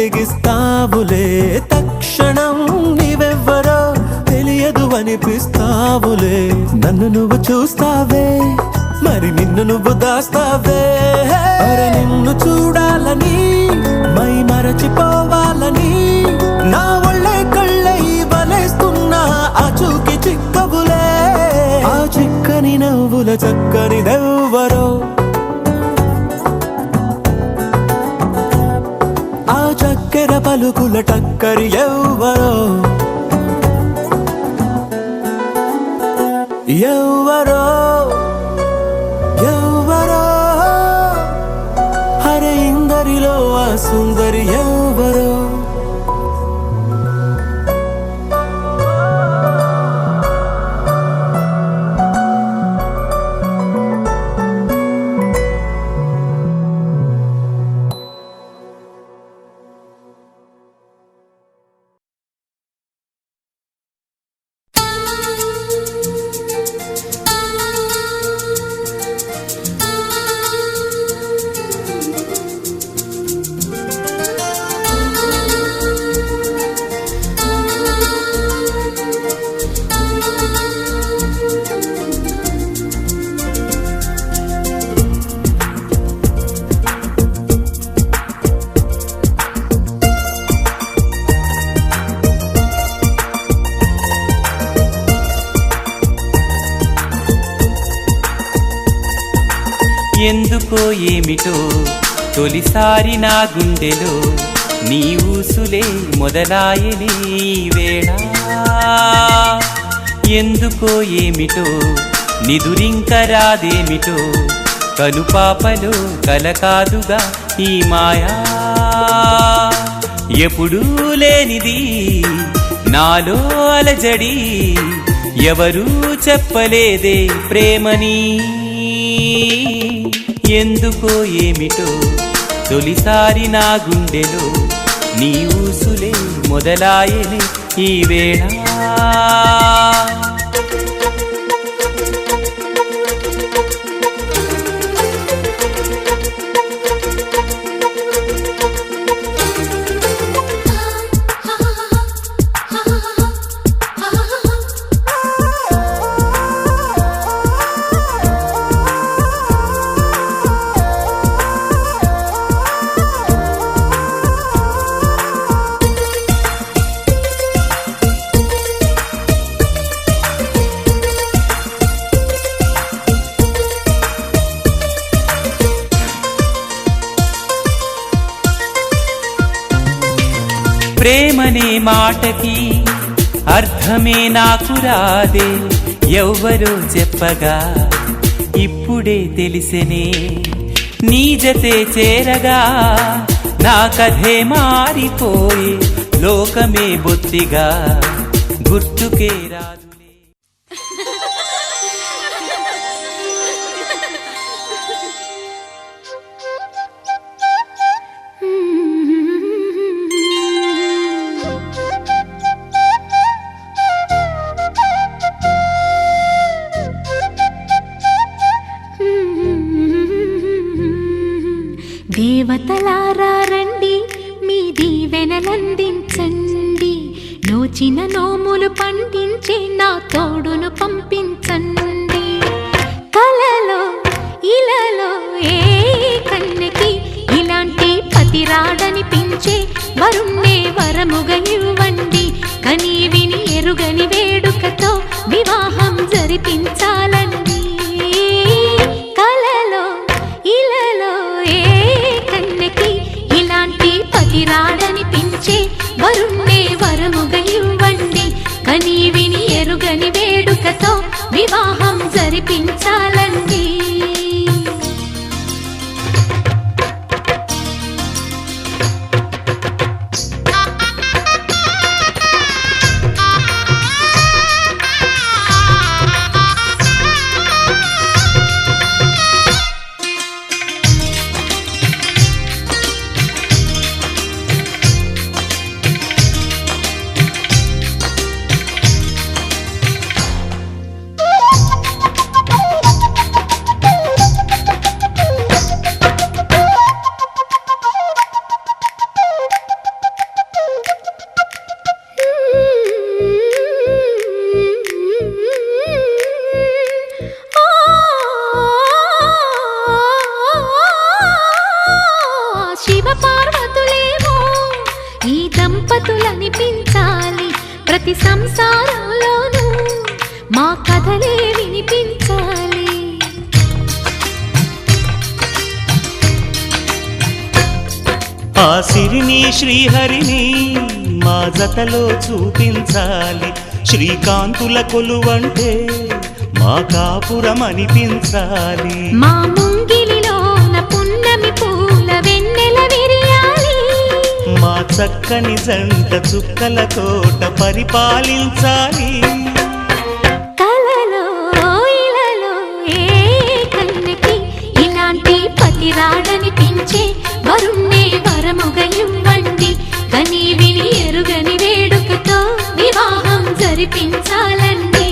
వెలిగిస్తావులే, తక్షణం నీవెవ్వరో తెలియదు అనిపిస్తావులే. నన్ను నువ్వు చూస్తావే, మరి నిన్ను నువ్వు దాస్తావే. అరే నిన్ను చూడాలని, మై మరచిపోవాలని, నా ఒళ్ళే కళ్ళే వలేస్తున్నా ఆ చూకి చిక్కవులే. ఆ చిక్కని నవ్వుల చక్కనిదెవ్వరో, ఆ చక్కెర పలుకుల టక్కరి ఎవ్వరో, ఎవ్వరో ఎవ్వరో. హరే ఇందరిలో ఆ సుందరి ఎవ్వరో. ఎందుకో ఏమిటో తొలిసారి నా గుండెలో నీ ఊసులే మొదలాయని వేళ. ఎందుకో ఏమిటో నిదురింక రాదేమిటో, కనుపాపలో కలకాదుగా ఈ మాయా. ఎప్పుడూ లేనిది నాలో అలజడి, ఎవరూ చెప్పలేదే ప్రేమని. ఎందుకో ఏమిటో తొలిసారి నా గుండెలో నీ ఊసులే మొదలాయని ఈ వేళ. ప్రేమనే మాటకి అర్థమే నాకు రాదే, ఎవ్వరో చెప్పగా ఇప్పుడే తెలిసెనే. నీ జతే చేరగా నా కథే మారిపోయే, లోకమే బొత్తిగా గుర్తుకే రాదులే. దేవతలారా రండి, మీ దీవెనలందించండి. నోచిన నోములు పండించే నా తోడును పంపించండి. కలలో ఇలలో ఏ కన్నెకి ఇలాంటి పతి రాడనిపించే వరుణ్ణే వరముగా ఇవ్వండి. కని విని ఎరుగని వేడుకతో వివాహం జరిపించాలండి. కలలో ఇలలో ఏ కన్నెకి ఇలాంటి పతి రాడనిపించే వరుణ్ణే వరముగా ఇవ్వండి. కని విని ఎరుగని వేడుకతో వివాహం జరిపించాలండి. ప్రతి సంసారంలోనూ మా కథలే వినిపించాలి. ఆ సిరిని శ్రీహరిని మా జతలో చూపించాలి. శ్రీకాంతుల కొలువంటే మా కాపురం అనిపించాలి. మా ముంగిలిలోన పున్నమి పూల వెన్నెల విరియాలి. మా చక్కని జంట చుక్కల తోట పరిపాలించాలి. కలలో ఇలలో ఏ కన్నెకి ఇలాంటి పతి రాడనిపించే వరుణ్ణే వరముగా ఇవ్వండి. కని విని ఎరుగని వేడుకతో వివాహం జరిపించాలండి.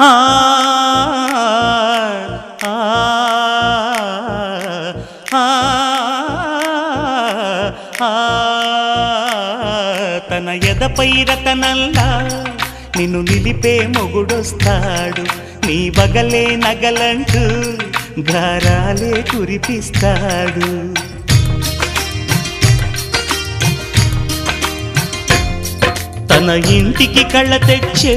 ఆ తన ఎదపై రతనల్లా నిన్ను నిలిపే మొగుడొస్తాడు. నీ బగలే నగలంటూ గారాలే కురిపిస్తాడు. తన ఇంటికి కళ్ళ తెచ్చే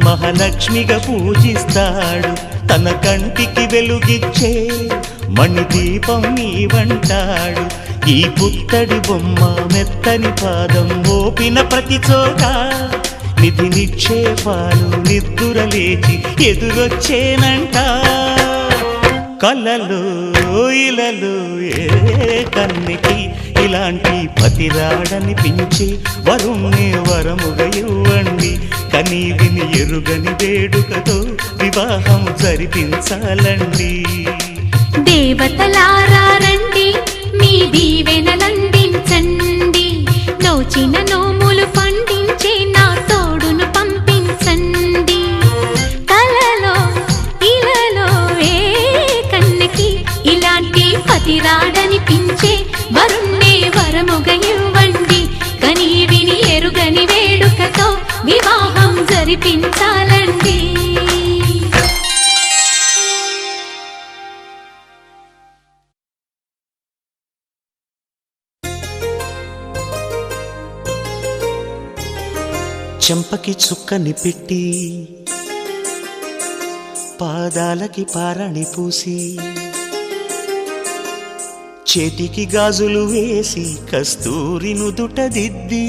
మహాలక్ష్మిగా పూజిస్తాడు. తన కంటికి వెలుగిచ్చే మణిదీపం నీవంటాడు. ఈ పుత్తడి బొమ్మ మెత్తని పాదం మోపిన ప్రతి చోట నిధి నిక్షేపాలు నిద్దురలేచి ఎదురొచ్చేనంట. కలలో ఇలలో ఏ కన్నెకి ఇలాంటి పతి రాడనిపించి వరుణ్ణే వరముగా ఇవ్వండి. కని విని ఎరుగని వేడుకతో వివాహం జరిపించాలండి. దేవతలారా రండి, మీ దీవెనలందించండి. నోచిన నోములు పండించే నా తోడును పంపించండి. కలలో ఇలలో ఏ కన్నెకి ఇలాంటి పతి రాడనిపించే వరుణ్ణే వరముగా ఇవ్వండి. కని విని ఎరుగని వేడుకతో వివాహం జరిపించాలండి. చెంపకి చుక్కని పెట్టి పాదాలకి పారాణి పూసి చేతికి గాజులు వేసి కస్తూరి నుదుట దిద్ది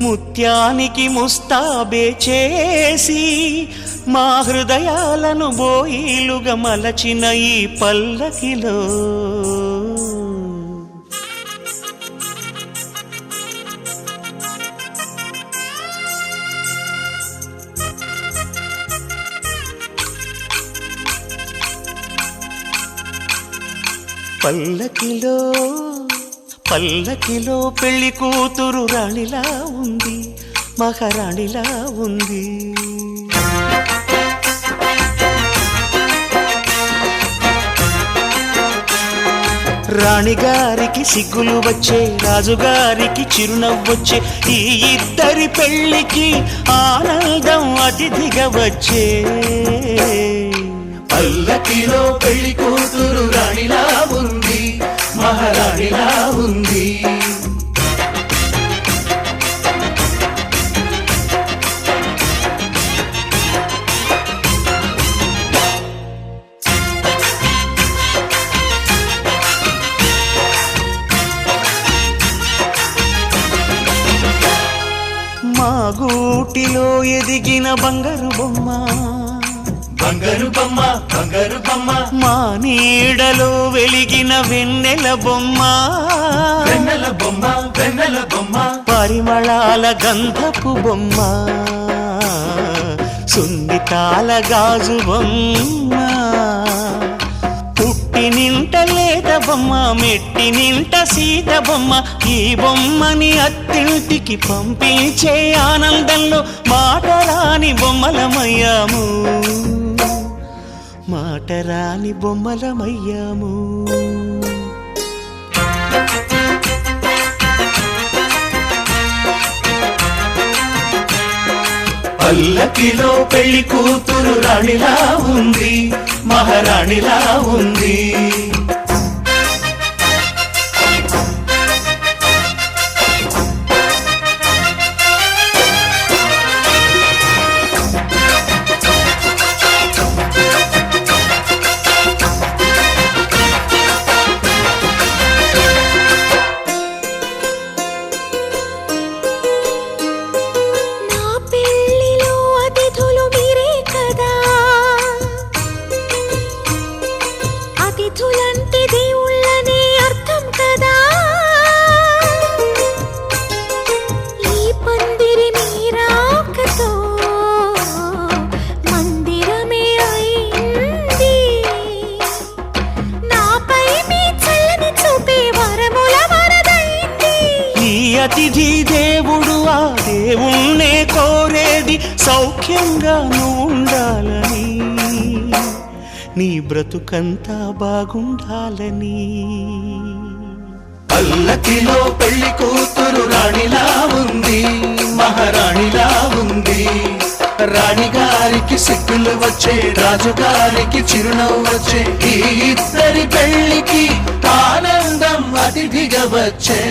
ముత్యానికి ముస్తాబే చేసి మా హృదయాలను బోయిలుగా మలచిన ఈ పల్లకిలో పల్లకిలో పల్లకిలో పెళ్లి కూతురు రాణిలా ఉంది, మహారాణిలా ఉంది. రాణిగారికి సిగ్గులు వచ్చే, రాజుగారికి చిరునవ్వొచ్చే, ఈ ఇద్దరి పెళ్లికి ఆనందం అతిథిగా వచ్చే. పల్లకిలో పెళ్లి కూతురు రాణిలా ఉంది, మహారాణిలా ఉంది. మా గూటిలో ఎదిగిన బంగారు బొమ్మ, బంగారు బొమ్మ, బంగారు బొమ్మ. మా నీడలో వెలిగిన వెన్నెల బొమ్మ, వెన్నెల బొమ్మ, వెన్నెల బొమ్మ. పరిమళాల గంధపు బొమ్మ, సున్నితాల గాజు బొమ్మ. పుట్ట కంటి నింట లేత బొమ్మ మెట్టి నింట సీత బొమ్మ ఈ బొమ్మని అత్తింటికి పంపించే ఆనందంలో మాటరాని బొమ్మలమయ్యాము మాటరాని బొమ్మలమయ్యాము పల్లకిలో పెళ్లి కూతురు రాణిలా ఉంది మహారాణిలా ఉంది అతిథి దేవుడు ఆ దేవుణ్ణే కోరేది సౌఖ్యంగా ఉండాలని నీ బ్రతుకంతా బాగుండాలని పల్లకిలో పెళ్లి కూతురు రాణిలా ఉంది మహారాణిలా ఉంది రాణిగారికి సిగ్గులు వచ్చే రాజుగారికి చిరునవ్వు వచ్చే ఈ ఇద్దరి పెళ్లికి ఆనందం అతిథిగా వచ్చే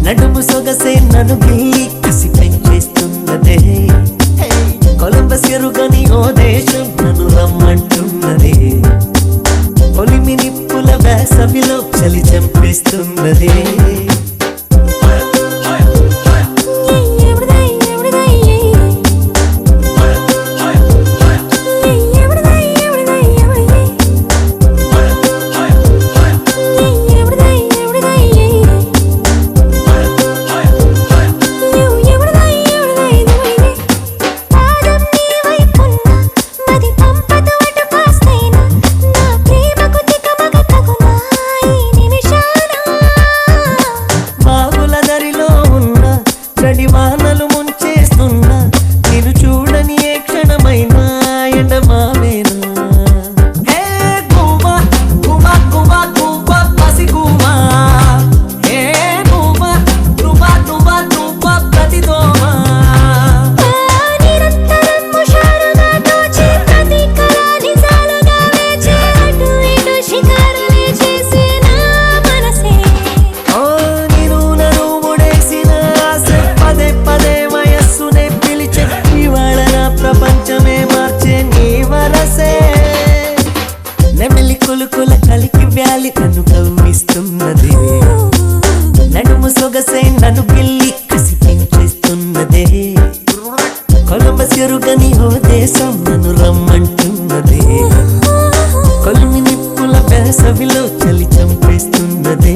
నడుము సొగసే నన్ను గిల్లి కసి పెంచేస్తున్నదే వేసవిలో చలి చంపేస్తున్నదే